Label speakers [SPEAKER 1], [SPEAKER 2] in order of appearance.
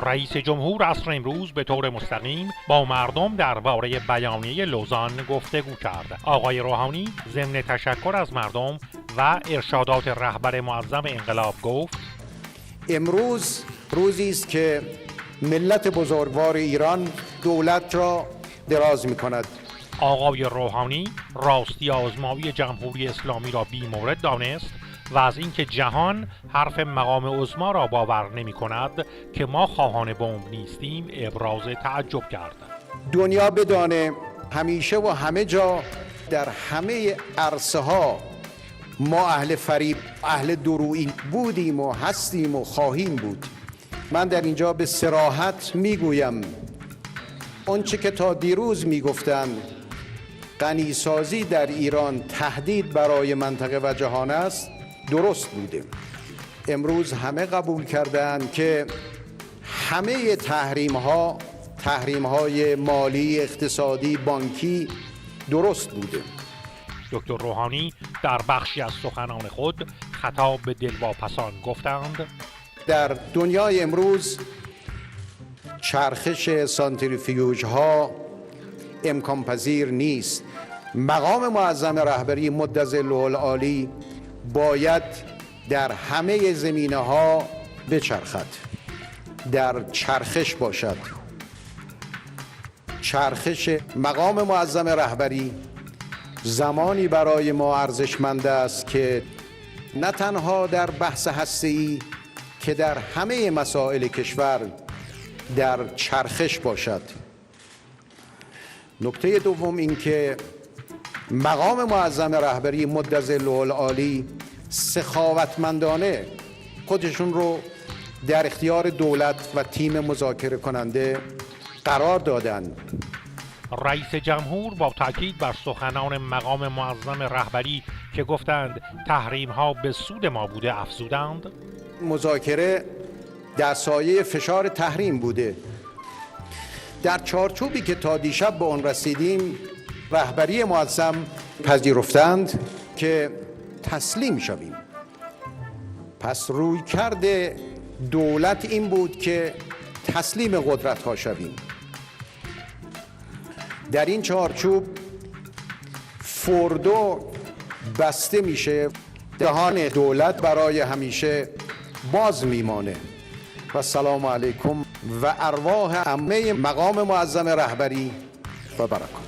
[SPEAKER 1] رئیس جمهور عصر امروز به طور مستقیم با مردم درباره بیانیه لوزان گفتگو کرد. آقای روحانی ضمن تشکر از مردم و ارشادات رهبر معظم انقلاب گفت:
[SPEAKER 2] امروز روزی است که ملت بزرگوار ایران دولت را دراز می کند.
[SPEAKER 1] آقای روحانی راستی آزمایی جمهوری اسلامی را بی‌مورد دانست و از اینکه جهان حرف مقام عظما را باور نمی کند که ما خواهان بمب نیستیم ابراز تعجب کرد.
[SPEAKER 2] دنیا بدانه همیشه و همه جا در همه عرصه ها ما اهل فریب، اهل درویی بودیم و هستیم و خواهیم بود. من در اینجا به صراحت میگویم آنچه که تا دیروز میگفتند غنیسازی در ایران تهدید برای منطقه و جهان است درست بوده. امروز همه قبول کردند که همه تحریم‌های مالی، اقتصادی، بانکی درست بوده.
[SPEAKER 1] دکتر روحانی در بخشی از سخنان خود خطاب به دلواپسان گفتند:
[SPEAKER 2] در دنیای امروز چرخش سانتریفیوژها امکان پذیر نیست. مقام معظم رهبری مدظله العالی باید در همه زمینه‌ها بچرخد، در چرخش باشد. چرخش مقام معظم رهبری زمانی برای ما ارزشمند است که نه تنها در بحث هسته‌ای که در همه مسائل کشور در چرخش باشد. نکته دوم این که مقام معظم رهبری مدظله العالی سخاوتمندانه خودشون رو در اختیار دولت و تیم مذاکره کننده قرار دادند.
[SPEAKER 1] رئیس جمهور با تاکید بر سخنان مقام معظم رهبری که گفتند تحریم ها به سود ما بوده افزودند:
[SPEAKER 2] مذاکره در سایه فشار تحریم بوده. در چارچوبی که تا دیشب به آن رسیدیم رهبری معظم پذیرفتند که تسلیم شویم. پس رویکرد دولت این بود که تسلیم قدرت ها شویم. در این چارچوب فوردو بسته میشه، دهان دولت برای همیشه باز میمانه. و سلام علیکم و ارواح عمه مقام معظم رهبری و برکات.